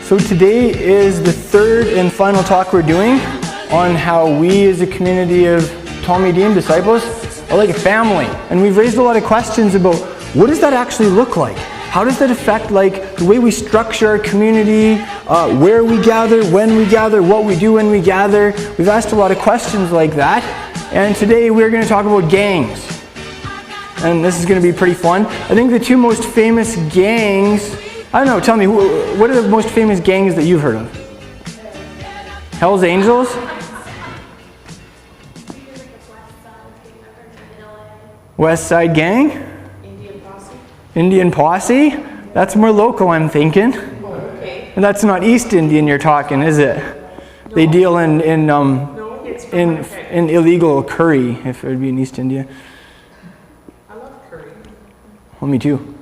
So today is the third and final talk we're doing on how we as a community of Talmudim disciples are like a family. And we've raised a lot of questions about what does that actually look like? How does that affect like the way we structure our community, where we gather, when we gather, what we do when we gather? We've asked a lot of questions like that. And today we're going to talk about gangs. And this is going to be pretty fun. I think the two most famous gangs, I don't know, tell me, what are the most famous gangs that you've heard of? Hell's Angels? West Side Gang? Indian Posse? That's more local, I'm thinking. Okay. And that's not East Indian you're talking, is it? No. They deal in illegal curry, if it would be in East India. I love curry. Well, me too.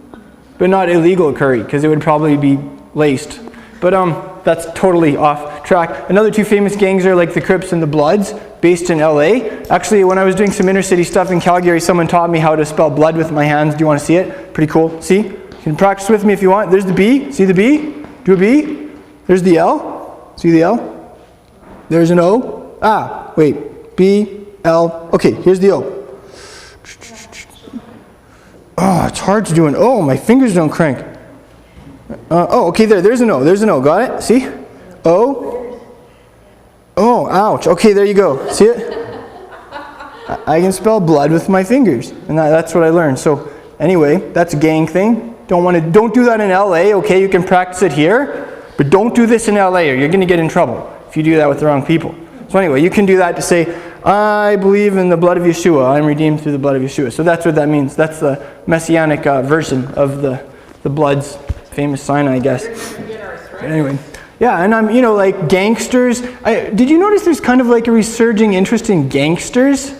But not illegal curry, because it would probably be laced. But that's totally off track. Another two famous gangs are like the Crips and the Bloods, based in LA. Actually, when I was doing some inner city stuff in Calgary, someone taught me how to spell blood with my hands. Do you want to see it? Pretty cool. See? You can practice with me if you want. There's the B. See the B? Do a B. There's the L. See the L? There's an O. Ah, wait. B, L. Okay, here's the O. Oh, it's hard to do an O. My fingers don't crank. Okay, there's an O. There's an O. Got it? See? O. Oh, ouch. Okay, there you go. See it? I can spell blood with my fingers. And that's what I learned. So anyway, that's a gang thing. Don't do that in LA, okay? You can practice it here. But don't do this in LA or you're going to get in trouble if you do that with the wrong people. So anyway, you can do that to say, I believe in the blood of Yeshua. I'm redeemed through the blood of Yeshua. So that's what that means. That's the Messianic version of the blood's famous sign, I guess. But anyway. Yeah, and I'm, like gangsters. Did you notice there's kind of like a resurging interest in gangsters?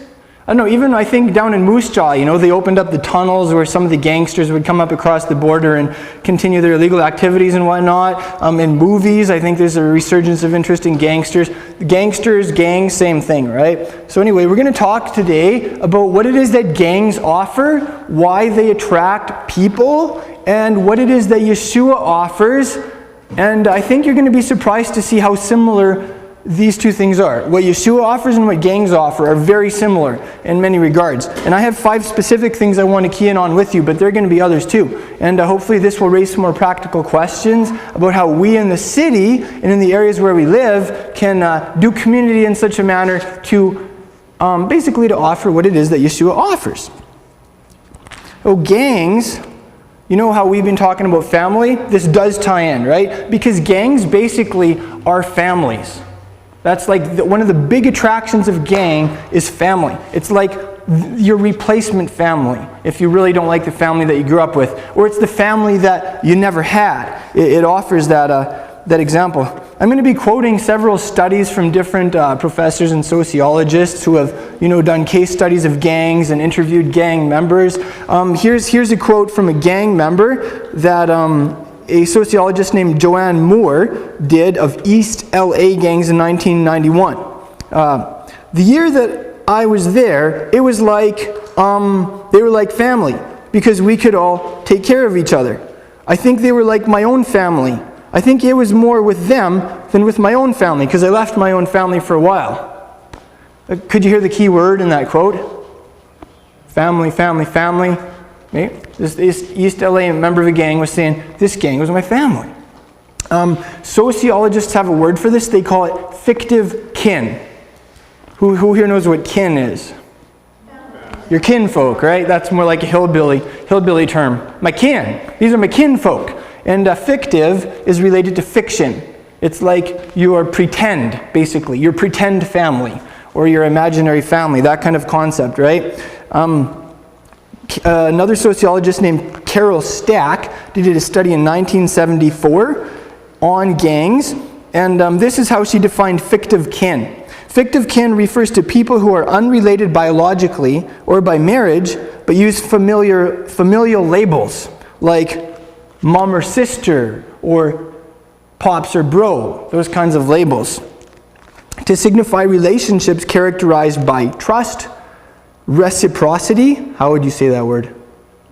I don't know, even I think down in Moose Jaw, they opened up the tunnels where some of the gangsters would come up across the border and continue their illegal activities and whatnot. In movies, I think there's a resurgence of interest in gangsters. Gangsters, gangs, same thing, right? So anyway, we're going to talk today about what it is that gangs offer, why they attract people, and what it is that Yeshua offers. And I think you're going to be surprised to see how similar these two things are. What Yeshua offers and what gangs offer are very similar in many regards. And I have 5 specific things I want to key in on with you, but there are going to be others too. And hopefully this will raise some more practical questions about how we in the city and in the areas where we live can do community in such a manner to basically to offer what it is that Yeshua offers. Oh, gangs... You know how we've been talking about family? This does tie in, right? Because gangs basically are families. That's like one of the big attractions of gang is family. It's like your replacement family if you really don't like the family that you grew up with. Or it's the family that you never had. It offers that example. I'm going to be quoting several studies from different professors and sociologists who have, done case studies of gangs and interviewed gang members. Here's a quote from a gang member that a sociologist named Joanne Moore did of East LA gangs in 1991. The year that I was there, it was like they were like family because we could all take care of each other. I think they were like my own family. I think it was more with them than with my own family because I left my own family for a while. Could you hear the key word in that quote? Family, family, family. This East LA member of a gang was saying, this gang was my family. Sociologists have a word for this. They call it fictive kin. Who here knows what kin is? Your kinfolk, right? That's more like a hillbilly term. My kin. These are my kinfolk. And fictive is related to fiction. It's like your pretend, basically. Your pretend family or your imaginary family, that kind of concept, right? Another sociologist named Carol Stack did a study in 1974 on gangs, and this is how she defined fictive kin. Fictive kin refers to people who are unrelated biologically or by marriage, but use familial labels like mom or sister, or pops or bro, those kinds of labels, to signify relationships characterized by trust, reciprocity, how would you say that word?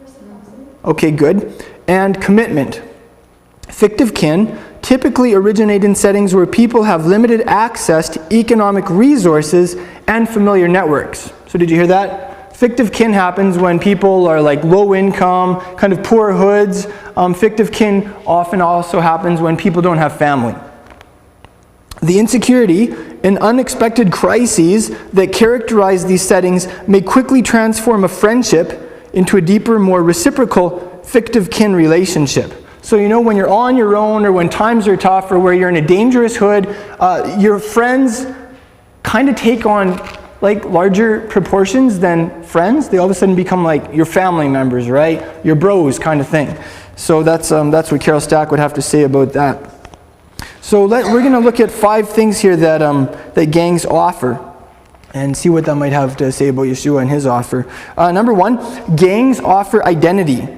Reciprocity. Okay, good. And commitment. Fictive kin typically originate in settings where people have limited access to economic resources and familiar networks. So did you hear that? Fictive kin happens when people are like low income, kind of poor hoods. Fictive kin often also happens when people don't have family. The insecurity and unexpected crises that characterize these settings may quickly transform a friendship into a deeper, more reciprocal fictive kin relationship. So when you're on your own, or when times are tough, or where you're in a dangerous hood, your friends kind of take on like larger proportions than friends. They all of a sudden become like your family members, right? Your bros kind of thing. So that's what Carol Stack would have to say about that. So we're going to look at 5 things here that gangs offer, and see what that might have to say about Yeshua and his offer. Number 1, gangs offer identity.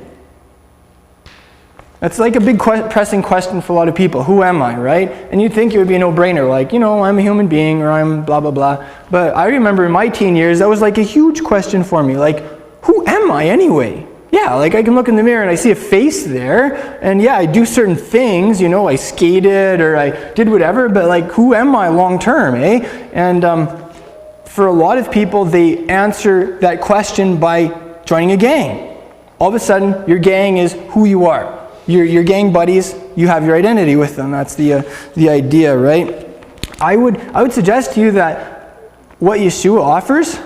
That's like a big pressing question for a lot of people. Who am I, right? And you'd think it would be a no-brainer, like, I'm a human being, or I'm blah, blah, blah. But I remember in my teen years, that was like a huge question for me. Like, who am I anyway? Yeah, like I can look in the mirror and I see a face there, and yeah, I do certain things, I skated or I did whatever, but like, who am I long term, eh? And for a lot of people, they answer that question by joining a gang. All of a sudden, your gang is who you are. Your gang buddies, you have your identity with them. That's the idea, right? I would suggest to you that what Yeshua offers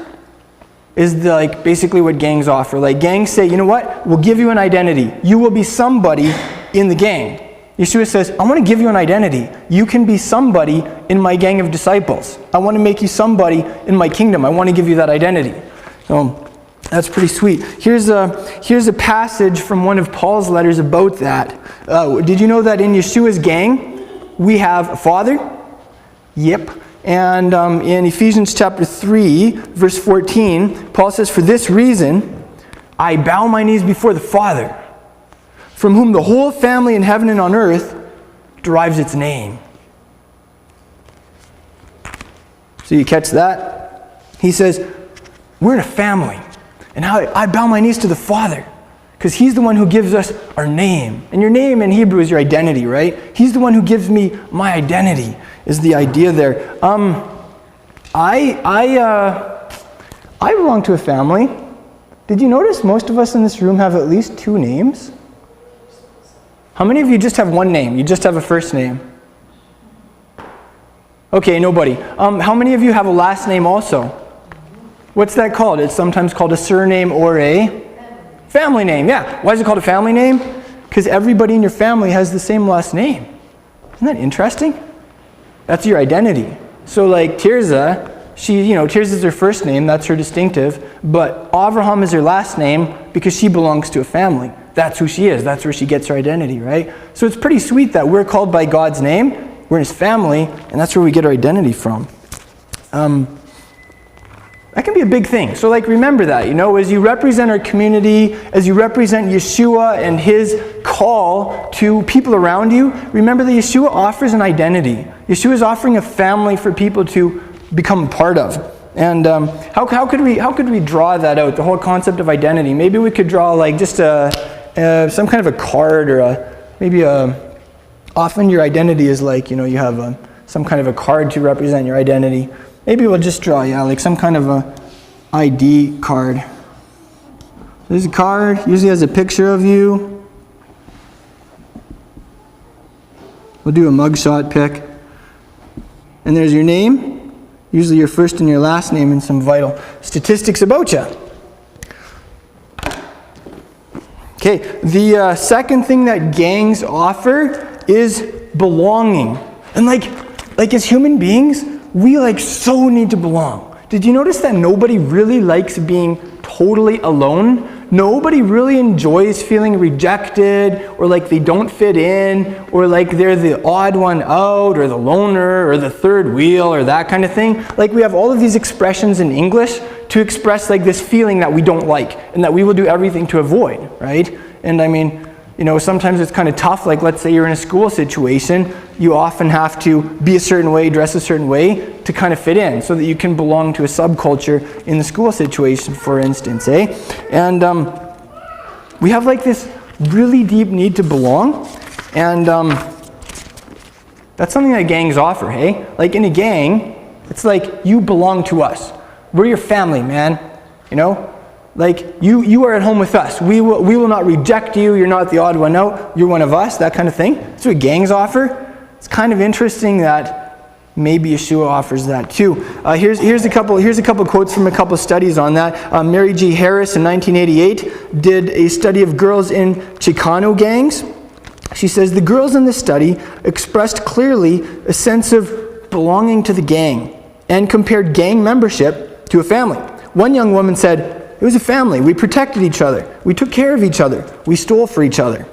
is basically what gangs offer. Like, gangs say, you know what? We'll give you an identity. You will be somebody in the gang. Yeshua says, I want to give you an identity. You can be somebody in my gang of disciples. I want to make you somebody in my kingdom. I want to give you that identity. So that's pretty sweet. Here's a passage from one of Paul's letters about that. Did you know that in Yeshua's gang, we have a father? Yep. And in Ephesians chapter 3, verse 14, Paul says, for this reason, I bow my knees before the Father, from whom the whole family in heaven and on earth derives its name. So you catch that? He says, we're in a family. And I bow my knees to the Father, because He's the one who gives us our name. And your name in Hebrew is your identity, right? He's the one who gives me my identity, is the idea there. I belong to a family. Did you notice most of us in this room have at least 2 names? How many of you just have one name? You just have a first name? Okay, nobody. How many of you have a last name also? What's that called? It's sometimes called a surname or a family name. Yeah. Why is it called a family name? Because everybody in your family has the same last name. Isn't that interesting? That's your identity. So like Tirza, Tirza is her first name, that's her distinctive, but Avraham is her last name because she belongs to a family. That's who she is. That's where she gets her identity, right? So it's pretty sweet that we're called by God's name, we're in His family, and that's where we get our identity from. That can be a big thing. So remember that, as you represent our community, as you represent Yeshua and His call to people around you, remember that Yeshua offers an identity. Yeshua is offering a family for people to become a part of. And how could we draw that out, the whole concept of identity? Maybe we could draw just some kind of a card, or often your identity is you have some kind of a card to represent your identity. Maybe we'll just draw, some kind of a ID card. This card usually has a picture of you. We'll do a mugshot pic. And there's your name, usually your first and your last name, and some vital statistics about you. Okay, the second thing that gangs offer is belonging. And like as human beings, we so need to belong. Did you notice that nobody really likes being totally alone? Nobody really enjoys feeling rejected, or they don't fit in, or they're the odd one out, or the loner, or the third wheel, or that kind of thing. We have all of these expressions in English to express this feeling that we don't like, and that we will do everything to avoid, right? And sometimes it's kind of tough. Let's say you're in a school situation, you often have to be a certain way, dress a certain way to kind of fit in, so that you can belong to a subculture in the school situation, for instance, eh? And we have this really deep need to belong, and That's something that gangs offer, hey? Like in a gang, it's like you belong to us. We're your family, man. You know? Like you are at home with us. We will not reject you. You're not the odd one out. You're one of us, that kind of thing. That's what gangs offer. It's kind of interesting that maybe Yeshua offers that too. Here's a couple quotes from a couple studies on that. Mary G. Harris in 1988 did a study of girls in Chicano gangs. She says the girls in this study expressed clearly a sense of belonging to the gang and compared gang membership to a family. One young woman said, "It was a family. We protected each other. We took care of each other. We stole for each other."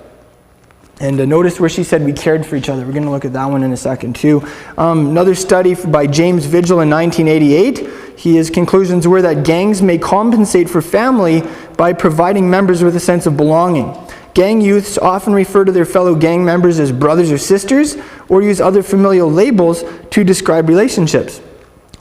And notice where she said we cared for each other. We're going to look at that one in a second too. Another study by James Vigil in 1988. His conclusions were that gangs may compensate for family by providing members with a sense of belonging. Gang youths often refer to their fellow gang members as brothers or sisters, or use other familial labels to describe relationships.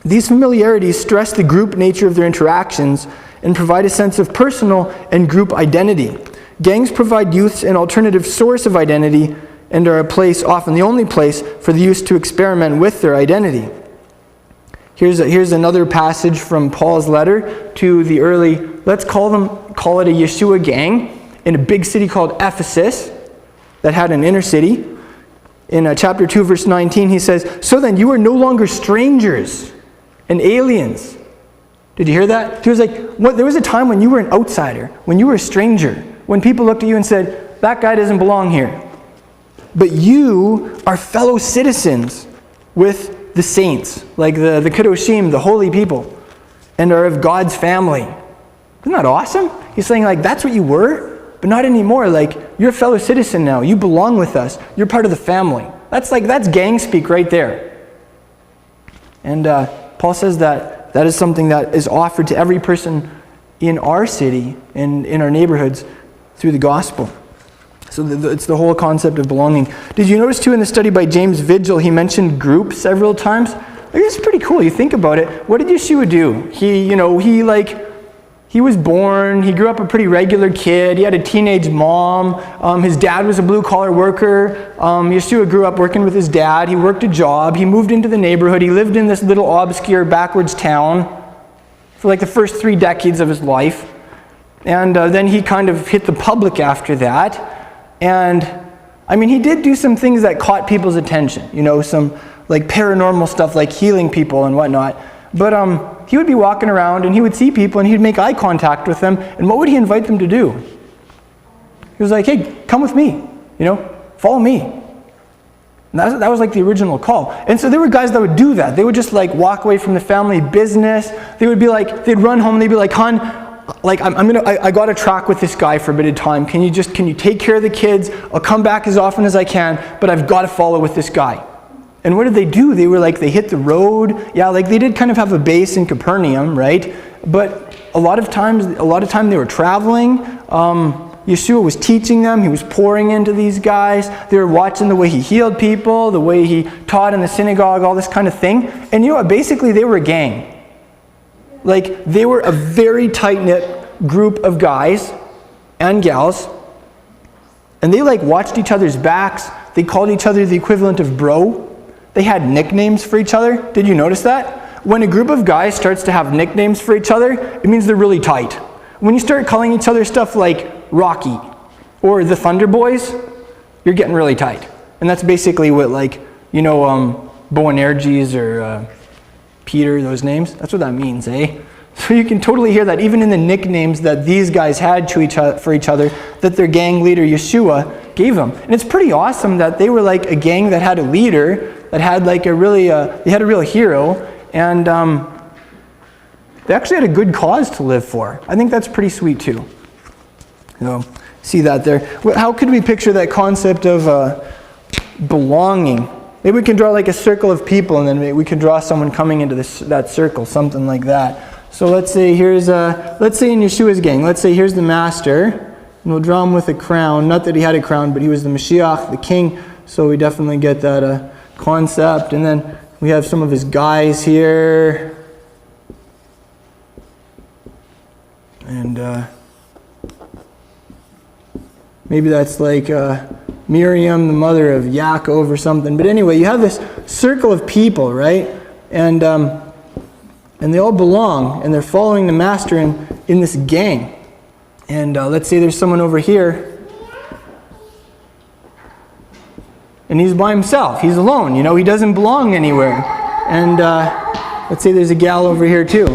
These familiarities stress the group nature of their interactions and provide a sense of personal and group identity. Gangs provide youths an alternative source of identity and are a place, often the only place, for the youth to experiment with their identity. Here's another passage from Paul's letter to the early, let's call it a Yeshua gang in a big city called Ephesus that had an inner city. In chapter 2, verse 19, he says, "So then you are no longer strangers and aliens." Did you hear that? He was like, there was a time when you were an outsider, when you were a stranger, when people looked at you and said, that guy doesn't belong here. But you are fellow citizens with the saints, like the Kedoshim, the holy people, and are of God's family. Isn't that awesome? He's saying, like, that's what you were, but not anymore. Like, you're a fellow citizen now. You belong with us. You're part of the family. That's gang speak right there. And Paul says that is something that is offered to every person in our city and in our neighborhoods through the gospel. So it's the whole concept of belonging. Did you notice too in the study by James Vigil, he mentioned group several times? Like, it's pretty cool. You think about it. What did Yeshua do? He was born. He grew up a pretty regular kid. He had a teenage mom. His dad was a blue-collar worker. Yeshua grew up working with his dad. He worked a job. He moved into the neighborhood. He lived in this little obscure backwards town for like the first 3 decades of his life. And then he kind of hit the public after that. And, I mean, he did do some things that caught people's attention. Some like paranormal stuff like healing people and whatnot. But he would be walking around and he would see people and he'd make eye contact with them. And what would he invite them to do? He was like, hey, come with me. Follow me. And that was like the original call. And so there were guys that would do that. They would just like walk away from the family business. They would be like, they'd run home and they'd be like, hon, like I got to track with this guy for a bit of time. Can you take care of the kids? I'll come back as often as I can, but I've got to follow with this guy. And what did they do? They hit the road. Yeah, like they did kind of have a base in Capernaum, right? But a lot of time they were traveling. Yeshua was teaching them. He was pouring into these guys. They were watching the way he healed people, the way he taught in the synagogue, all this kind of thing. And you know what? Basically, they were a gang. Like, they were a very tight-knit group of guys and gals. And they, like, watched each other's backs. They called each other the equivalent of bro. They had nicknames for each other. Did you notice that? When a group of guys starts to have nicknames for each other, it means they're really tight. When you start calling each other stuff like Rocky or the Thunder Boys, you're getting really tight. And that's basically what, Boanerges or Peter, those names, that's what that means, eh? So you can totally hear that even in the nicknames that these guys had for each other, that their gang leader Yeshua gave them. And it's pretty awesome that they were like a gang that had a leader, that had like they had a real hero, and they actually had a good cause to live for. I think that's pretty sweet too. See that there. How could we picture that concept of belonging? Maybe we can draw like a circle of people, and then maybe we can draw someone coming into that circle, something like that. So let's say in Yeshua's gang, let's say here's the master, and we'll draw him with a crown. Not that he had a crown, but he was the Mashiach, the king, so we definitely get that concept. And then we have some of his guys here. And maybe that's like Miriam, the mother of Yaakov or something. But anyway, you have this circle of people, right? And they all belong, and they're following the master in this gang. And let's say there's someone over here, and he's by himself. He's alone, he doesn't belong anywhere. And let's say there's a gal over here too.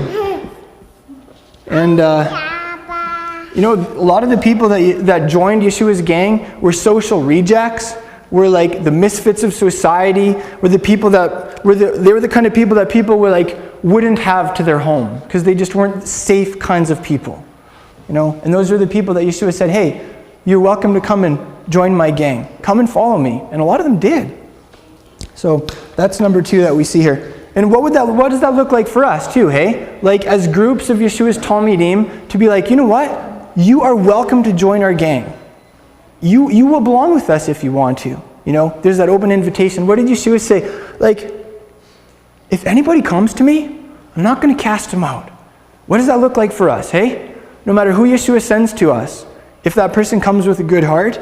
And a lot of the people that joined Yeshua's gang were social rejects, were like the misfits of society, were the people that they were the kind of people that people were like wouldn't have to their home because they just weren't safe kinds of people. And those are the people that Yeshua said, hey, you're welcome to come and join my gang. Come and follow me. And a lot of them did. So that's number 2 that we see here. And what does that look like for us too, hey? Like as groups of Yeshua's Talmidim to be like, you know what? You are welcome to join our gang. You will belong with us if you want to. There's that open invitation. What did Yeshua say? Like, if anybody comes to me, I'm not going to cast them out. What does that look like for us, hey? No matter who Yeshua sends to us, if that person comes with a good heart,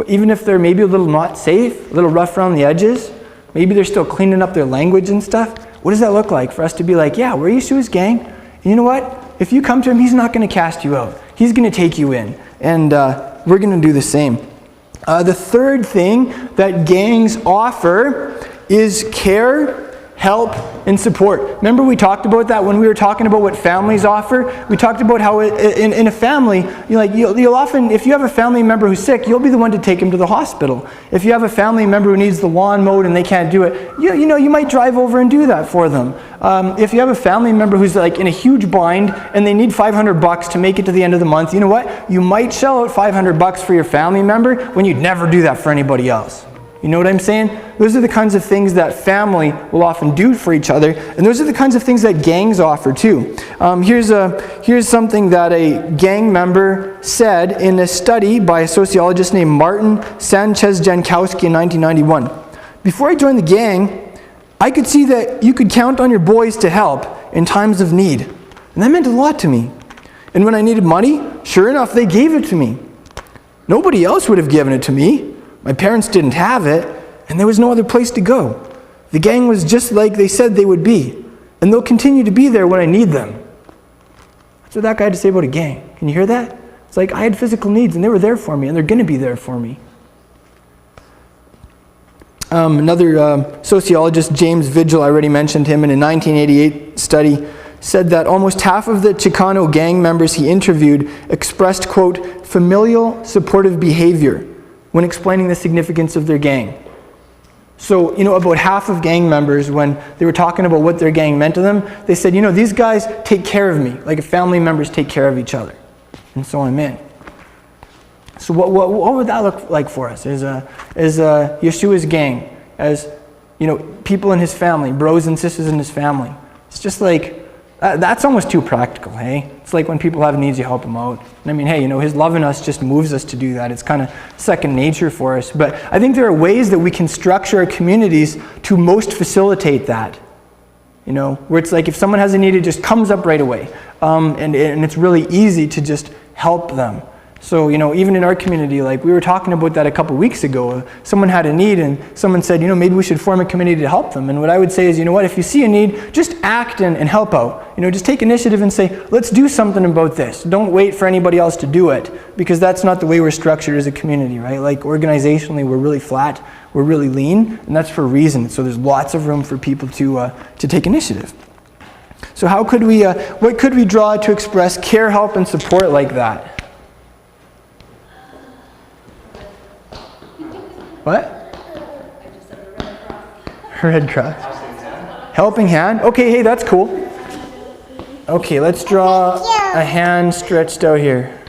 even if they're maybe a little not safe, a little rough around the edges, maybe they're still cleaning up their language and stuff, what does that look like for us to be like, yeah, we're Yeshua's gang, and you know what? If you come to him, he's not going to cast you out. He's going to take you in, and we're going to do the same. The third thing that gangs offer is care, help, and support. Remember we talked about that when we were talking about what families offer? We talked about how in a family, you'll often, if you have a family member who's sick, you'll be the one to take him to the hospital. If you have a family member who needs the lawn mowed and they can't do it, you might drive over and do that for them. If you have a family member who's like in a huge bind and they need $500 to make it to the end of the month, you know what? You might shell out $500 for your family member when you'd never do that for anybody else. You know what I'm saying? Those are the kinds of things that family will often do for each other, and those are the kinds of things that gangs offer too. Here's something that a gang member said in a study by a sociologist named Martin Sanchez-Jankowski in 1991. Before I joined the gang, I could see that you could count on your boys to help in times of need, and that meant a lot to me. And when I needed money, sure enough, they gave it to me. Nobody else would have given it to me. My parents didn't have it, and there was no other place to go. The gang was just like they said they would be, and they'll continue to be there when I need them. That's what that guy had to say about a gang. Can you hear that? It's like I had physical needs, and they were there for me, and they're going to be there for me. Another sociologist, James Vigil, I already mentioned him, in a 1988 study, said that almost half of the Chicano gang members he interviewed expressed, quote, familial supportive behavior when explaining the significance of their gang. So, about half of gang members, when they were talking about what their gang meant to them, they said, these guys take care of me, like if family members take care of each other. And so I'm in. So what would that look like for us as Yeshua's gang, as, people in his family, bros and sisters in his family? It's just like, that's almost too practical, hey? It's like when people have needs, you help them out. And I mean, hey, his love in us just moves us to do that. It's kind of second nature for us. But I think there are ways that we can structure our communities to most facilitate that. Where it's like if someone has a need, it just comes up right away. And it's really easy to just help them. So, even in our community, like we were talking about that a couple weeks ago, someone had a need and someone said, maybe we should form a committee to help them. And what I would say is, if you see a need, just act and help out. Just take initiative and say, let's do something about this. Don't wait for anybody else to do it, because that's not the way we're structured as a community, right? Like organizationally, we're really flat, we're really lean, and that's for a reason. So there's lots of room for people to take initiative. So what could we draw to express care, help, and support like that? What? Red cross. Helping hand? Okay, hey, that's cool. Okay, let's draw a hand stretched out here.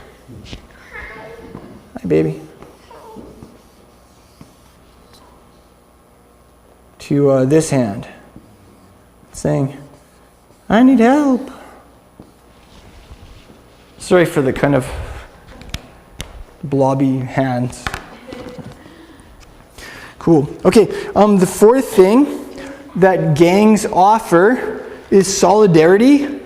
Hi, baby. To this hand. Saying, I need help. Sorry for the kind of blobby hands. Cool. Okay, the fourth thing that gangs offer is solidarity,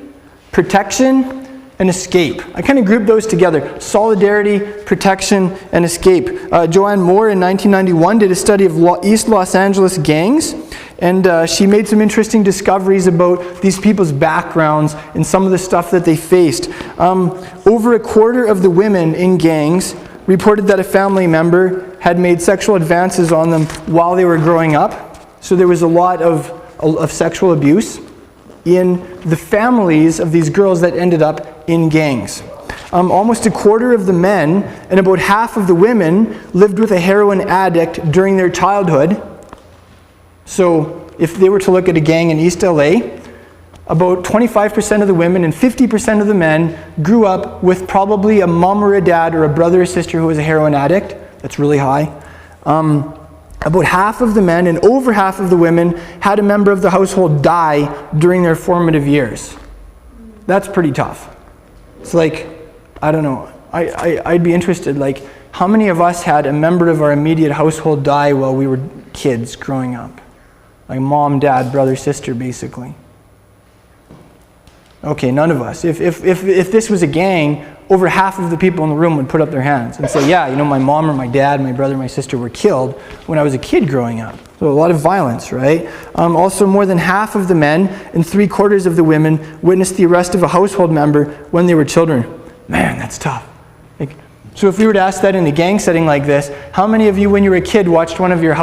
protection, and escape. I kind of grouped those together. Solidarity, protection, and escape. Joanne Moore in 1991 did a study of East Los Angeles gangs, and she made some interesting discoveries about these people's backgrounds and some of the stuff that they faced. Over a quarter of the women in gangs reported that a family member had made sexual advances on them while they were growing up. So there was a lot of sexual abuse in the families of these girls that ended up in gangs. Almost a quarter of the men and about half of the women lived with a heroin addict during their childhood. So if they were to look at a gang in East LA, about 25% of the women and 50% of the men grew up with probably a mom or a dad or a brother or sister who was a heroin addict. That's really high. About half of the men and over half of the women had a member of the household die during their formative years. That's pretty tough. It's like, I don't know, I'd be interested, like, how many of us had a member of our immediate household die while we were kids growing up? Like mom, dad, brother, sister, basically. Okay, none of us. If this was a gang, over half of the people in the room would put up their hands and say, yeah, my mom or my dad, my brother, my sister were killed when I was a kid growing up. So a lot of violence, right? Also, more than half of the men and 3/4 of the women witnessed the arrest of a household member when they were children. Man, that's tough. So if we were to ask that in a gang setting like this, how many of you when you were a kid watched one of your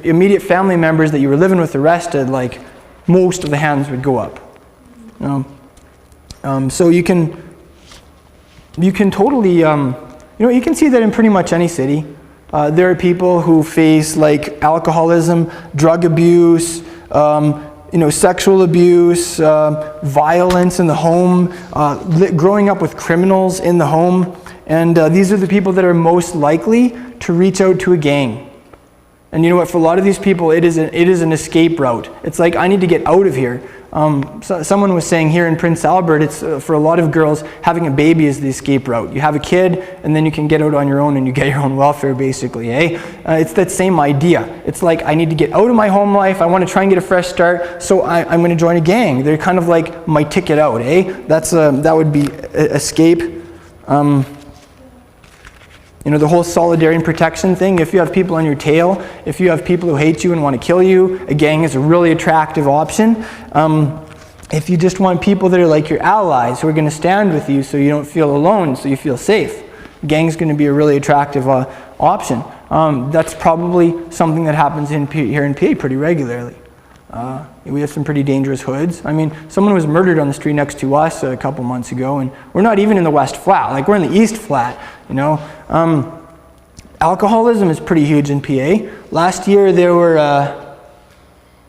immediate family members that you were living with arrested? Like, most of the hands would go up. So you can totally, you can see that in pretty much any city. There are people who face like alcoholism, drug abuse, sexual abuse, violence in the home, growing up with criminals in the home, and these are the people that are most likely to reach out to a gang. And you know what? For a lot of these people, it is an escape route. It's like, I need to get out of here. Someone was saying here in Prince Albert, it's for a lot of girls, having a baby is the escape route. You have a kid, and then you can get out on your own, and you get your own welfare, basically. It's that same idea. It's like, I need to get out of my home life. I want to try and get a fresh start, so I'm going to join a gang. They're kind of like my ticket out. That would be escape. The whole solidarity and protection thing, if you have people on your tail, if you have people who hate you and want to kill you, a gang is a really attractive option. If you just want people that are like your allies, who are going to stand with you so you don't feel alone, so you feel safe, a gang's going to be a really attractive option. That's probably something that happens here in PA pretty regularly. We have some pretty dangerous hoods. I mean, someone was murdered on the street next to us a couple months ago, and we're not even in the West Flat. Like, we're in the East Flat, Alcoholism is pretty huge in PA. Last year there were,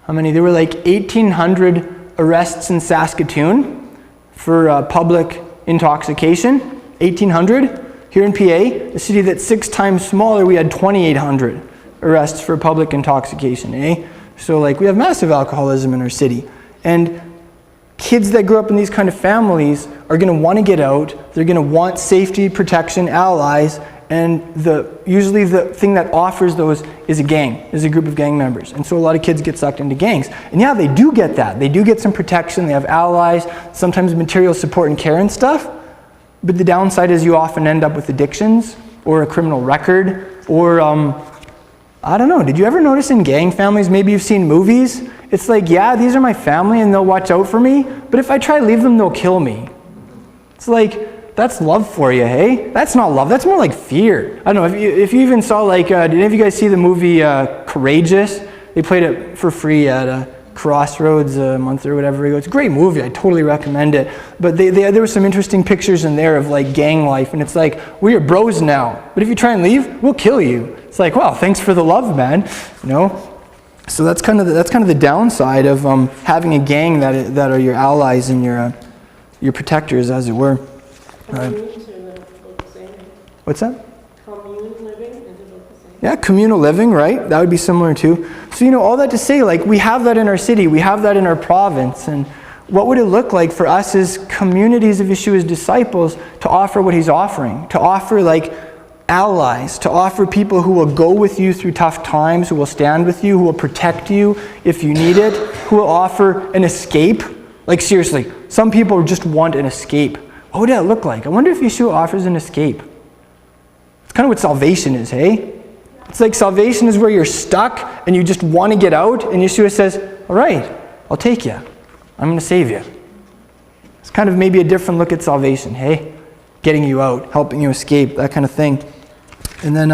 There were like 1,800 arrests in Saskatoon for public intoxication. 1,800. Here in PA, a city that's 6 times smaller, we had 2,800 arrests for public intoxication, So we have massive alcoholism in our city. And kids that grow up in these kind of families are going to want to get out. They're going to want safety, protection, allies, and usually the thing that offers those is a gang, is a group of gang members. And so a lot of kids get sucked into gangs. And yeah, they do get that. They do get some protection. They have allies, sometimes material support and care and stuff. But the downside is you often end up with addictions or a criminal record or I don't know, did you ever notice in gang families, maybe you've seen movies, it's like, yeah, these are my family and they'll watch out for me, but if I try to leave them, they'll kill me. It's like, that's love for you, hey? That's not love, that's more like fear. I don't know, if you even saw did any of you guys see the movie Courageous? They played it for free at Crossroads a month or whatever ago. It's a great movie, I totally recommend it. But there were some interesting pictures in there of gang life, and it's like, we're bros now, but if you try and leave, we'll kill you. It's like, well, thanks for the love, man. So that's kind of the downside of having a gang that are your allies and your protectors, as it were. What's that? Commune living, is it about the same? Yeah, communal living, right? That would be similar too. So all that to say, we have that in our city, we have that in our province, and what would it look like for us as communities of Yeshua's disciples to offer what he's offering? To offer allies, to offer people who will go with you through tough times, who will stand with you, who will protect you if you need it, who will offer an escape Like seriously, some people just want an escape. What would that look like? I wonder if Yeshua offers an escape. It's kind of what salvation is, hey? It's like salvation is where you're stuck and you just want to get out, and Yeshua says, all right, I'll take you. I'm going to save you. It's kind of maybe a different look at salvation, hey? Getting you out, helping you escape, that kind of thing. And then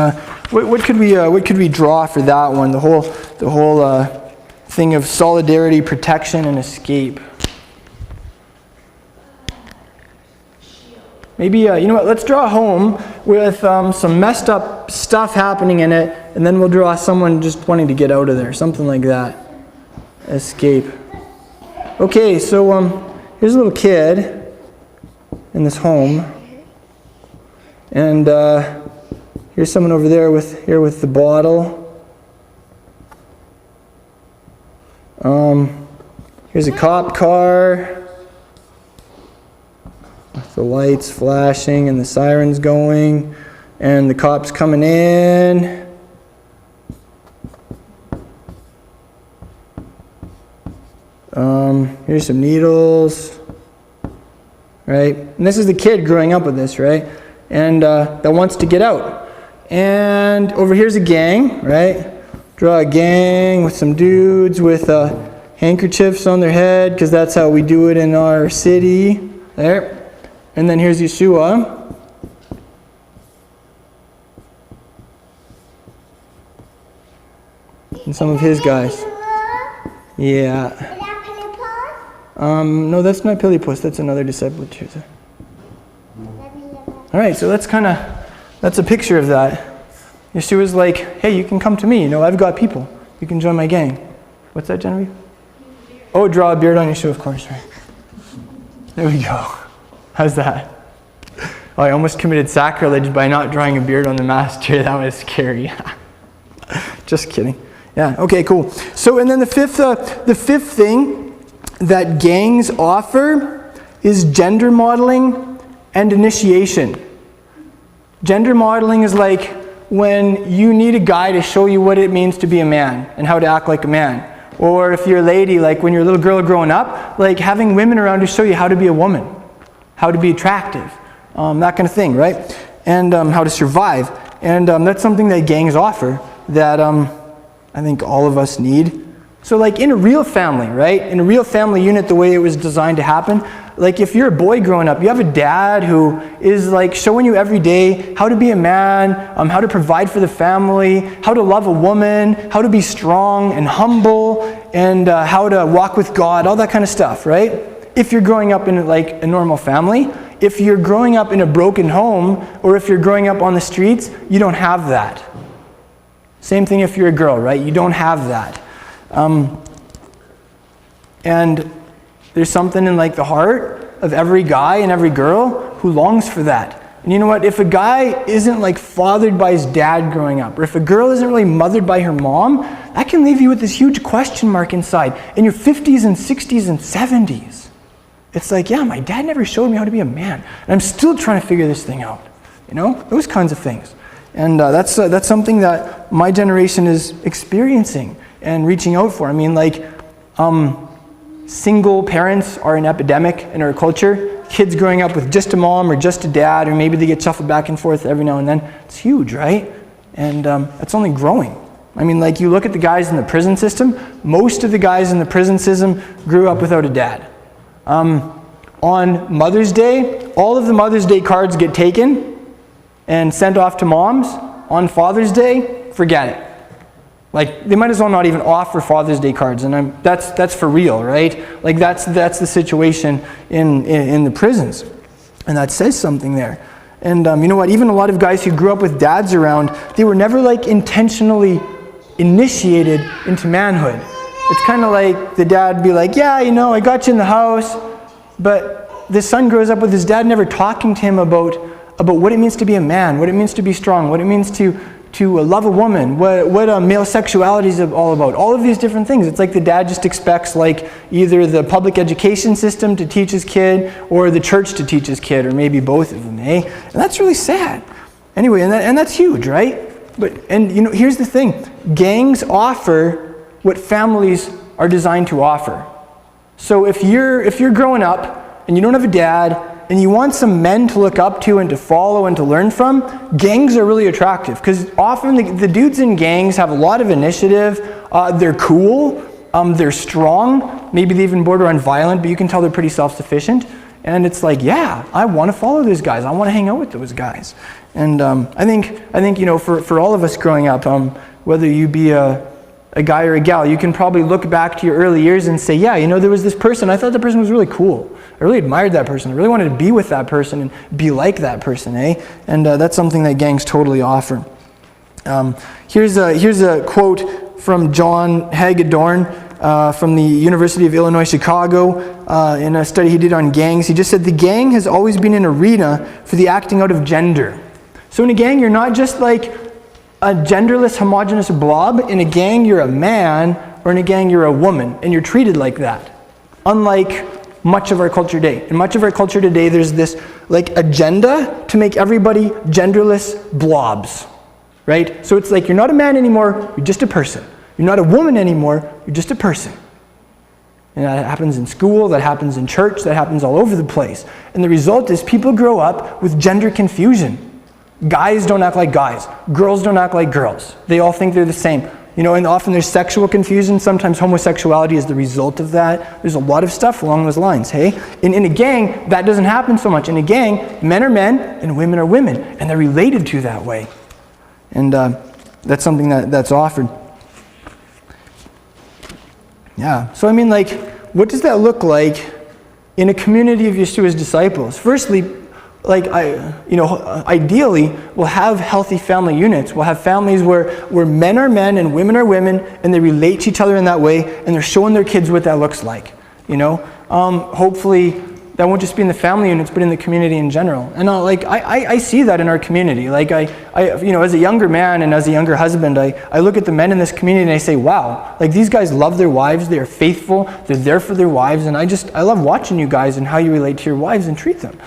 what could we draw for that one? The whole thing of solidarity, protection, and escape. Maybe, you know what, let's draw a home with some messed up stuff happening in it, and then we'll draw someone just wanting to get out of there, something like that. Escape. Okay, so here's a little kid in this home, and here's someone over there with the bottle. Here's a cop car. The lights flashing and the sirens going, and the cops coming in. Here's some needles, right? And this is the kid growing up with this, right? And that wants to get out. And over here's a gang, right? Draw a gang with some dudes with handkerchiefs on their head, because that's how we do it in our city. There. And then here's Yeshua. And some of his guys. Yeah. No, that's not Pillipus. That's another disciple. All right, so that's a picture of that. Yeshua's like, hey, you can come to me. You know, I've got people. You can join my gang. What's that, Genevieve? Oh, draw a beard on Yeshua, of course, right? There we go. How's that? Oh, I almost committed sacrilege by not drawing a beard on the master. That was scary. Just kidding. Yeah, okay, cool. So, and then the fifth thing that gangs offer is gender modeling and initiation. Gender modeling is like when you need a guy to show you what it means to be a man and how to act like a man. Or if you're a lady, like when you're a little girl growing up, like having women around to show you how to be a woman, how to be attractive, that kind of thing, right? And how to survive. And that's something that gangs offer that I think all of us need. So like in a real family, right? In a real family unit, the way it was designed to happen, like if you're a boy growing up, you have a dad who is like showing you every day how to be a man, how to provide for the family, how to love a woman, how to be strong and humble, and how to walk with God, all that kind of stuff, right? If you're growing up in like a normal family. If you're growing up in a broken home, or if you're growing up on the streets, you don't have that. Same thing if you're a girl, right? You don't have that. And there's something in like the heart of every guy and every girl who longs for that. And you know what? If a guy isn't like fathered by his dad growing up, or if a girl isn't really mothered by her mom, that can leave you with this huge question mark inside in your 50s and 60s and 70s. It's like, yeah, my dad never showed me how to be a man, and I'm still trying to figure this thing out. You know, those kinds of things. And that's something that my generation is experiencing and reaching out for. I mean, like, single parents are an epidemic in our culture. Kids growing up with just a mom or just a dad, or maybe they get shuffled back and forth every now and then. It's huge, right? And it's only growing. I mean, like, you look at the guys in the prison system. Most of the guys in the prison system grew up without a dad. On Mother's Day, all of the Mother's Day cards get taken and sent off to moms. On Father's Day, forget it. Like, they might as well not even offer Father's Day cards, and that's for real, right? Like, that's the situation in the prisons, and that says something there. And you know what? Even a lot of guys who grew up with dads around, they were never like intentionally initiated into manhood. It's kind of like the dad be like, yeah, you know, I got you in the house, but the son grows up with his dad never talking to him about what it means to be a man, what it means to be strong, what it means to love a woman, what male sexuality is all about, all of these different things. It's like the dad just expects like either the public education system to teach his kid or the church to teach his kid, or maybe both of them, eh? And that's really sad. Anyway, and that's huge, right? And you know, here's the thing. Gangs offer what families are designed to offer. So if you're growing up and you don't have a dad and you want some men to look up to and to follow and to learn from, gangs are really attractive because often the dudes in gangs have a lot of initiative. They're cool. They're strong. Maybe they even border on violent, but you can tell they're pretty self-sufficient. And it's like, yeah, I want to follow those guys. I want to hang out with those guys. And I think for all of us growing up, whether you be a guy or a gal, you can probably look back to your early years and say, yeah, there was this person. I thought that person was really cool. I really admired that person. I really wanted to be with that person and be like that person, eh? And that's something that gangs totally offer. Here's a quote from John Hagedorn from the University of Illinois, Chicago, in a study he did on gangs. He just said, the gang has always been an arena for the acting out of gender. So in a gang, you're not just like a genderless, homogenous blob. In a gang, you're a man, or in a gang, you're a woman, and you're treated like that. Unlike much of our culture today. In much of our culture today, there's this agenda to make everybody genderless blobs, right? So it's like you're not a man anymore, you're just a person. You're not a woman anymore, you're just a person. And that happens in school, that happens in church, that happens all over the place. And the result is people grow up with gender confusion. Guys don't act like guys. Girls don't act like girls. They all think they're the same. And often there's sexual confusion. Sometimes homosexuality is the result of that. There's a lot of stuff along those lines, hey? In a gang, that doesn't happen so much. In a gang, men are men and women are women. And they're related to that way. And that's something that's offered. Yeah. So what does that look like in a community of Yeshua's disciples? Firstly, ideally, we'll have healthy family units. We'll have families where men are men and women are women, and they relate to each other in that way, and they're showing their kids what that looks like. Hopefully, that won't just be in the family units, but in the community in general. And I see that in our community. As a younger man and as a younger husband, I look at the men in this community and I say, wow, these guys love their wives. They are faithful. They're there for their wives. And I love watching you guys and how you relate to your wives and treat them.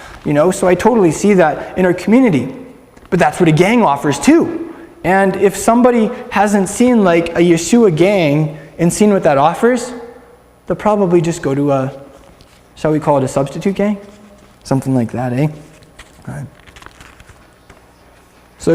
So I totally see that in our community. But that's what a gang offers too. And if somebody hasn't seen a Yeshua gang and seen what that offers, they'll probably just go to shall we call it a substitute gang? Something like that, eh? All right. So,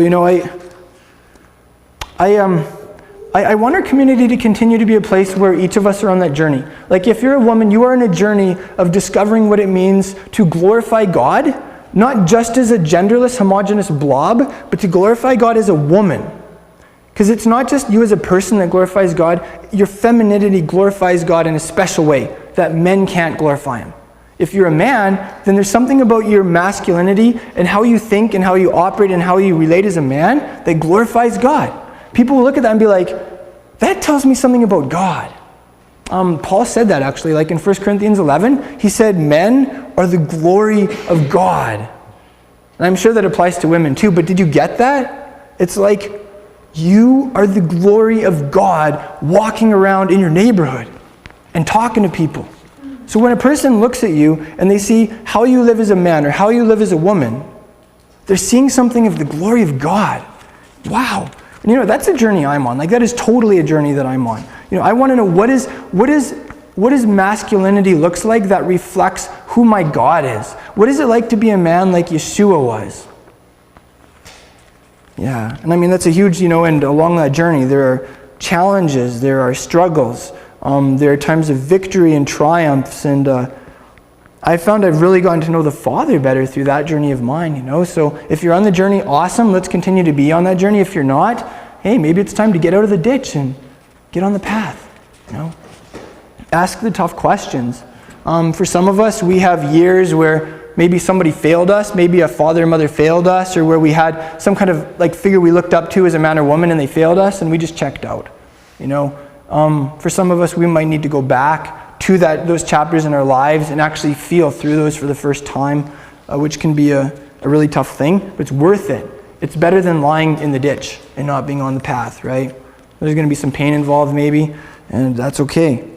I want our community to continue to be a place where each of us are on that journey. If you're a woman, you are on a journey of discovering what it means to glorify God, not just as a genderless, homogenous blob, but to glorify God as a woman. Because it's not just you as a person that glorifies God, your femininity glorifies God in a special way that men can't glorify Him. If you're a man, then there's something about your masculinity and how you think and how you operate and how you relate as a man that glorifies God. People will look at that and be like, that tells me something about God. Paul said that actually, in 1 Corinthians 11. He said, men are the glory of God. And I'm sure that applies to women too, but did you get that? It's like, you are the glory of God walking around in your neighborhood and talking to people. So when a person looks at you and they see how you live as a man or how you live as a woman, they're seeing something of the glory of God. Wow. And that's a journey I'm on. That is totally a journey that I'm on. I want to know what is masculinity looks like that reflects who my God is. What is it like to be a man like Yeshua was? Yeah. And that's a huge, and along that journey there are challenges, there are struggles. There are times of victory and triumphs, and I found I've really gotten to know the Father better through that journey of mine, So if you're on the journey, awesome, let's continue to be on that journey. If you're not, hey, maybe it's time to get out of the ditch and get on the path, Ask the tough questions. For some of us, we have years where maybe somebody failed us, maybe a father or mother failed us, or where we had some kind of figure we looked up to as a man or woman and they failed us and we just checked out, For some of us, we might need to go back to those chapters in our lives and actually feel through those for the first time, which can be a really tough thing, but it's worth it. It's better than lying in the ditch and not being on the path, right? There's going to be some pain involved maybe, and that's okay.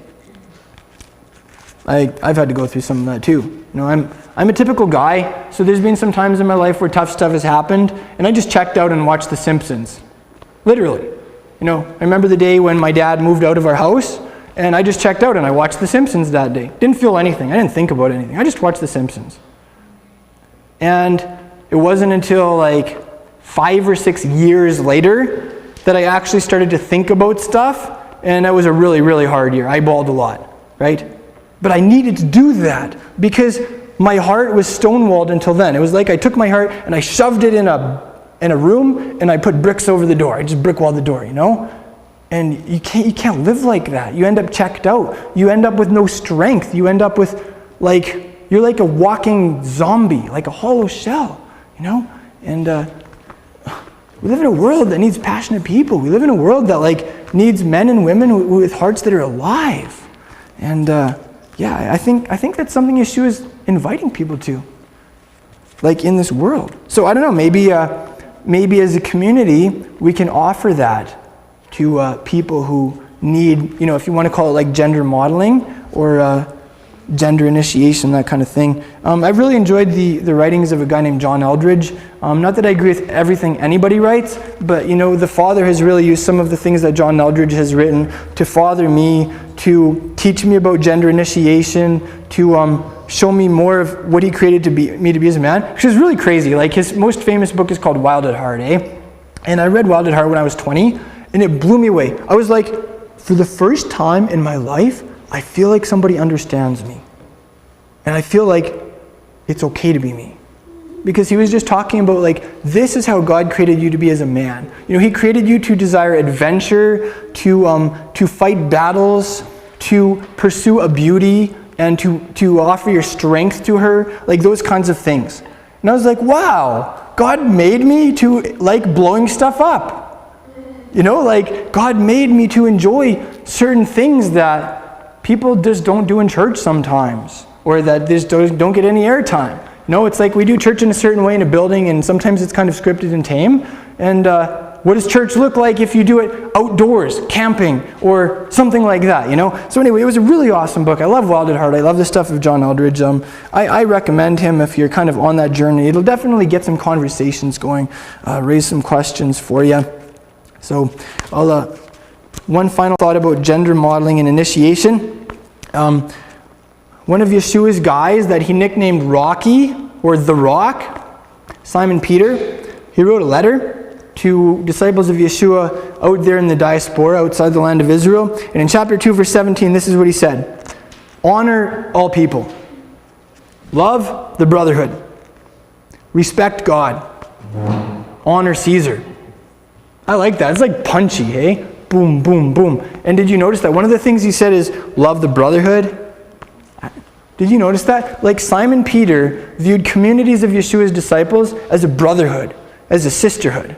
I've had to go through some of that too. I'm a typical guy, so there's been some times in my life where tough stuff has happened, and I just checked out and watched The Simpsons. Literally. I remember the day when my dad moved out of our house, And I just checked out and I watched The Simpsons that day. Didn't feel anything. I didn't think about anything. I just watched The Simpsons. And it wasn't until like 5 or 6 years later that I actually started to think about stuff. And that was a really, really hard year. I bawled a lot, right? But I needed to do that because my heart was stonewalled until then. It was like I took my heart and I shoved it in a room and I put bricks over the door. I just brick-walled the door, you know? And you can't live like that. You end up checked out. You end up with no strength. You end up with you're like a walking zombie, like a hollow shell, you know? And we live in a world that needs passionate people. We live in a world that needs men and women with hearts that are alive. And I think that's something Yeshua is inviting people to, in this world. So I don't know, maybe as a community we can offer that to people who need, if you want to call it gender modeling or gender initiation, that kind of thing. I've really enjoyed the writings of a guy named John Eldredge. Not that I agree with everything anybody writes, but the Father has really used some of the things that John Eldredge has written to father me, to teach me about gender initiation, to show me more of what he created me to be as a man, which is really crazy. His most famous book is called Wild at Heart, And I read Wild at Heart when I was 20, and it blew me away. I was like, for the first time in my life, I feel like somebody understands me. And I feel like it's okay to be me. Because he was just talking about this is how God created you to be as a man. He created you to desire adventure, to fight battles, to pursue a beauty, and to offer your strength to her, those kinds of things. And I was like, wow, God made me to like blowing stuff up. God made me to enjoy certain things that people just don't do in church sometimes, or that just don't get any airtime. It's we do church in a certain way in a building, and sometimes it's kind of scripted and tame. And what does church look like if you do it outdoors, camping, or something like that, So anyway, it was a really awesome book. I love Wild at Heart. I love the stuff of John Eldredge. I recommend him if you're kind of on that journey. It'll definitely get some conversations going, raise some questions for you. So I'll one final thought about gender modeling and initiation. One of Yeshua's guys that he nicknamed Rocky, or The Rock, Simon Peter, he wrote a letter to disciples of Yeshua out there in the diaspora, outside the land of Israel. And in chapter 2, verse 17, this is what he said. Honor all people. Love the brotherhood. Respect God. Honor Caesar. I like that. It's punchy, hey? Boom, boom, boom. And did you notice that one of the things he said is love the brotherhood? Did you notice that? Simon Peter viewed communities of Yeshua's disciples as a brotherhood, as a sisterhood.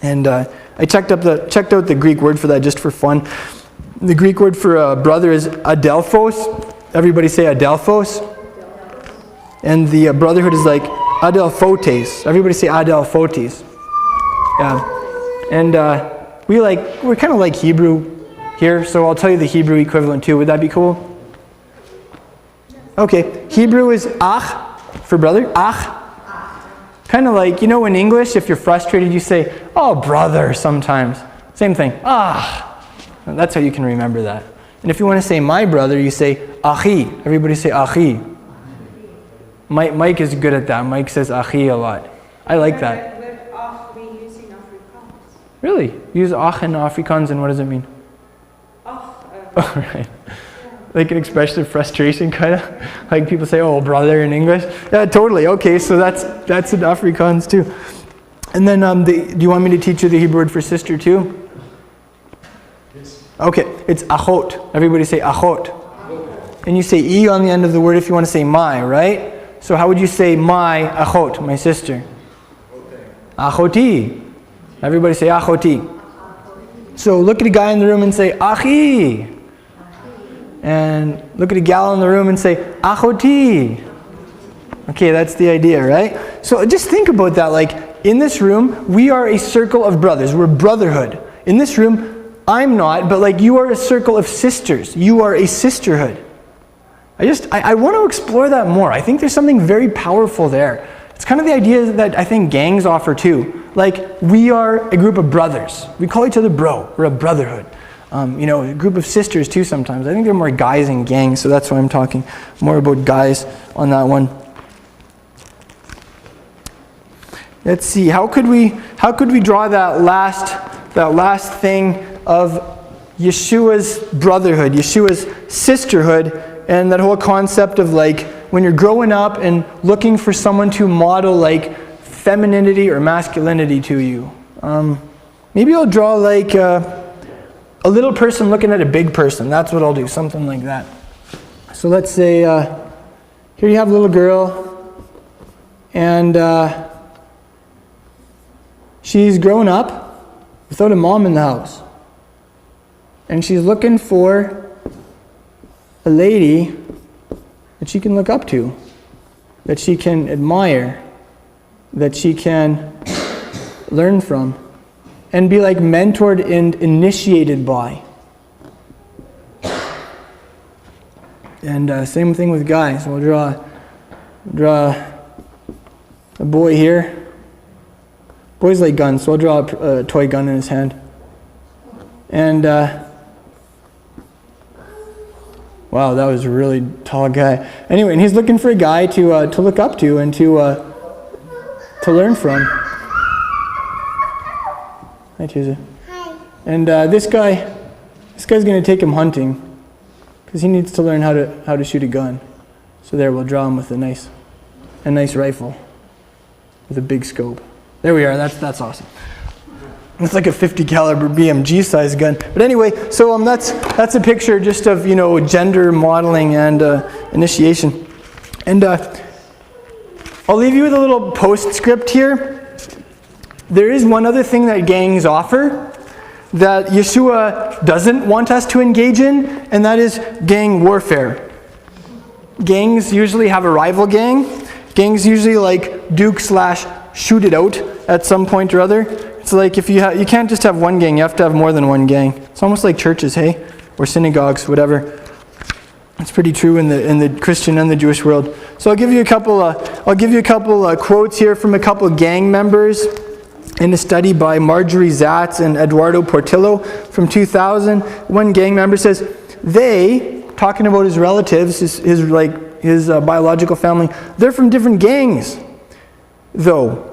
And I checked out the Greek word for that just for fun. The Greek word for brother is adelphos. Everybody say adelphos. And the brotherhood is adelphotes. Everybody say adelphotes. Yeah. And we're kind of like Hebrew here, so I'll tell you the Hebrew equivalent too. Would that be cool? Okay, Hebrew is ach for brother, ach. Kind of in English, if you're frustrated, you say, oh, brother, sometimes. Same thing, ah. That's how you can remember that. And if you want to say my brother, you say achi. Everybody say achi. Mike is good at that. Mike says achi a lot. I like that. But ach we use in Afrikaans. Really? Use ach in Afrikaans, and what does it mean? Oh, right. An expression of frustration, kind of. People say, oh, brother in English. Yeah, totally. Okay, so that's in Afrikaans too. And then, do you want me to teach you the Hebrew word for sister too? Yes. Okay, it's achot. Everybody say achot. And you say E on the end of the word if you want to say my, right? So how would you say my achot, my sister? Achoti. Everybody say achoti. So look at a guy in the room and say achi. And look at a gal in the room and say, achoti. Okay, that's the idea, right? So just think about that. In this room, we are a circle of brothers. We're brotherhood. In this room, I'm not, but you are a circle of sisters. You are a sisterhood. I want to explore that more. I think there's something very powerful there. It's kind of the idea that I think gangs offer too. We are a group of brothers. We call each other bro. We're a brotherhood. A group of sisters too sometimes. I think they're more guys in gangs, so that's why I'm talking more about guys on that one. Let's see, how could we draw that last thing of Yeshua's brotherhood, Yeshua's sisterhood, and that whole concept of like when you're growing up and looking for someone to model like femininity or masculinity to you. Maybe I'll draw like a little person looking at a big person. That's what I'll do, something like that. So let's say here you have a little girl, and she's grown up without a mom in the house. And she's looking for a lady that she can look up to, that she can admire, that she can learn from, and be like mentored and initiated by. And same thing with guys. We'll draw a boy here. Boys like guns, so I'll draw a toy gun in his hand. And wow, that was a really tall guy. Anyway, and he's looking for a guy to look up to and to learn from. Hi, Tuesday. Hi. And this guy's going to take him hunting because he needs to learn how to shoot a gun. So there, we'll draw him with a nice rifle with a big scope. There we are. That's awesome. It's like a 50 caliber BMG size gun. But anyway, so that's a picture just of gender modeling and initiation. And I'll leave you with a little postscript here. There is one other thing that gangs offer that Yeshua doesn't want us to engage in, and that is gang warfare. Gangs usually have a rival gang. Gangs usually like Duke/shoot it out at some point or other. It's like if you can't just have one gang, you have to have more than one gang. It's almost like churches, hey? Or synagogues, whatever. It's pretty true in the Christian and the Jewish world. So I'll give you a couple quotes here from a couple gang members in a study by Marjorie Zatz and Eduardo Portillo from 2000. One gang member says, they, talking about his relatives, his biological family, they're from different gangs, though.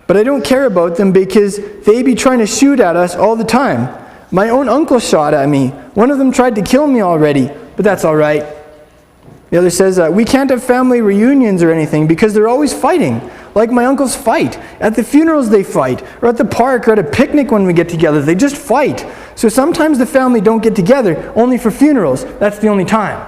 But I don't care about them because they be trying to shoot at us all the time. My own uncle shot at me. One of them tried to kill me already, but that's all right. The other says, we can't have family reunions or anything because they're always fighting. Like my uncles fight. At the funerals they fight. Or at the park or at a picnic when we get together. They just fight. So sometimes the family don't get together, only for funerals. That's the only time.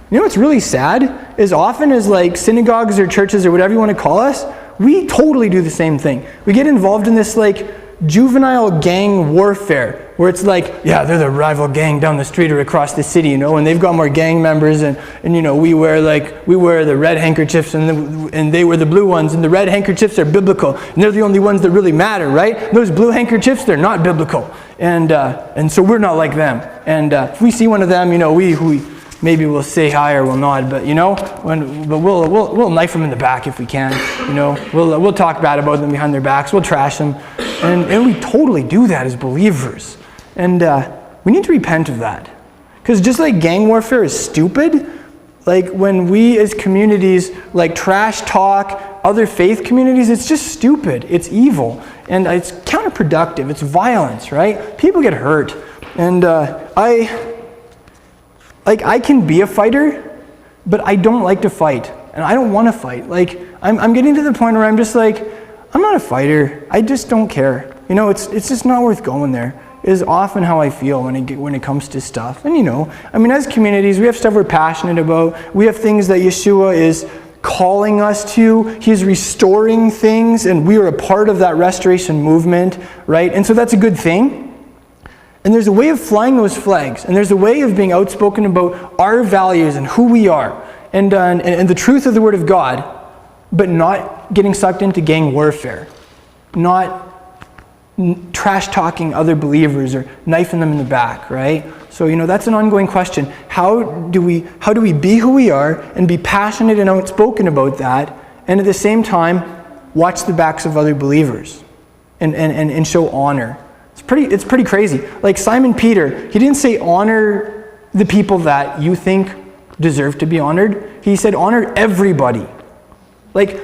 You know what's really sad? Is often as like synagogues or churches or whatever you want to call us, we totally do the same thing. We get involved in this like juvenile gang warfare where it's like, yeah, they're the rival gang down the street or across the city, and they've got more gang members and we wear the red handkerchiefs and they wear the blue ones, and the red handkerchiefs are biblical and they're the only ones that really matter, right? Those blue handkerchiefs, they're not biblical. And so we're not like them. And if we see one of them, we maybe we'll say hi or we'll nod, but we'll knife them in the back if we can. We'll talk bad about them behind their backs. We'll trash them, and we totally do that as believers. And we need to repent of that, because just like gang warfare is stupid, like when we as communities like trash talk other faith communities, it's just stupid. It's evil, and it's counterproductive. It's violence, right? People get hurt, and I can be a fighter, but I don't like to fight, and I don't want to fight. Like, I'm getting to the point where I'm just like, I'm not a fighter. I just don't care. It's just not worth going there. Is often how I feel when it comes to stuff. And as communities, we have stuff we're passionate about. We have things that Yeshua is calling us to. He's restoring things, and we are a part of that restoration movement, right? And so that's a good thing. And there's a way of flying those flags, and there's a way of being outspoken about our values and who we are, and the truth of the Word of God, but not getting sucked into gang warfare, not trash talking other believers or knifing them in the back, right? So that's an ongoing question. How do we be who we are and be passionate and outspoken about that, and at the same time watch the backs of other believers and show honor? It's pretty crazy. Like Simon Peter, he didn't say honor the people that you think deserve to be honored. He said honor everybody. Like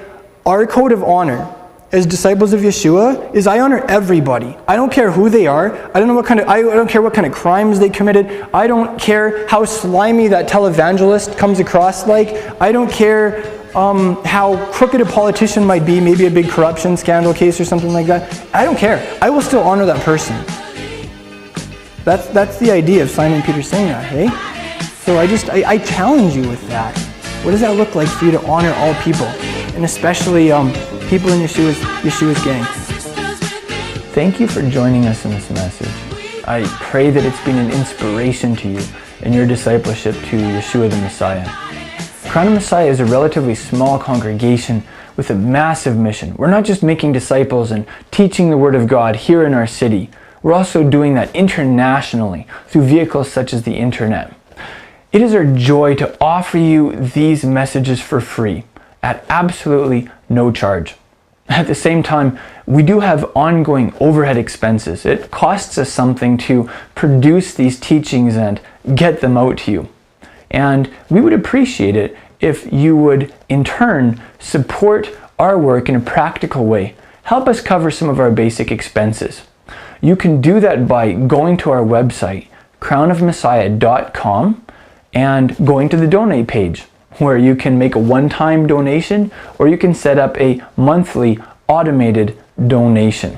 our code of honor as disciples of Yeshua is I honor everybody. I don't care who they are. I don't care what kind of crimes they committed. I don't care how slimy that televangelist comes across like. I don't care how crooked a politician might be, maybe a big corruption scandal case or something like that. I don't care. I will still honor that person. That's the idea of Simon Peter saying that, hey? So I challenge you with that. What does that look like for you to honor all people, and especially people in Yeshua's gang? Thank you for joining us in this message. I pray that it's been an inspiration to you in your discipleship to Yeshua the Messiah. Crown of Messiah is a relatively small congregation with a massive mission. We're not just making disciples and teaching the Word of God here in our city. We're also doing that internationally through vehicles such as the internet. It is our joy to offer you these messages for free at absolutely no charge. At the same time, we do have ongoing overhead expenses. It costs us something to produce these teachings and get them out to you. And we would appreciate it if you would, in turn, support our work in a practical way. Help us cover some of our basic expenses. You can do that by going to our website, crownofmessiah.com, and going to the donate page, where you can make a one-time donation or you can set up a monthly automated donation.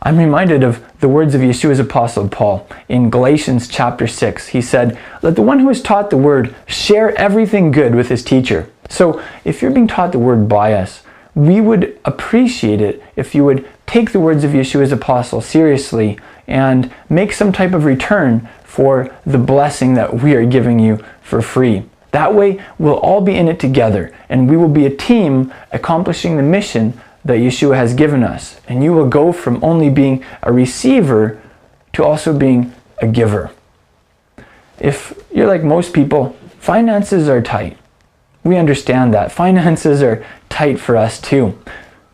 I'm reminded of the words of Yeshua's apostle Paul in Galatians chapter 6. He said, "Let the one who is taught the word share everything good with his teacher." So if you're being taught the word by us, we would appreciate it if you would take the words of Yeshua's apostle seriously and make some type of return for the blessing that we are giving you for free. That way, we'll all be in it together, and we will be a team accomplishing the mission that Yeshua has given us. And you will go from only being a receiver to also being a giver. If you're like most people, finances are tight. We understand that. Finances are tight for us too.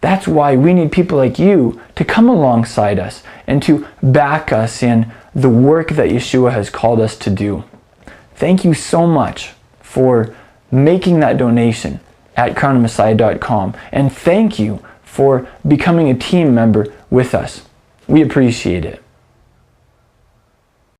That's why we need people like you to come alongside us and to back us in the work that Yeshua has called us to do. Thank you so much for making that donation at crownofmessiah.com, and thank you for becoming a team member with us. We appreciate it.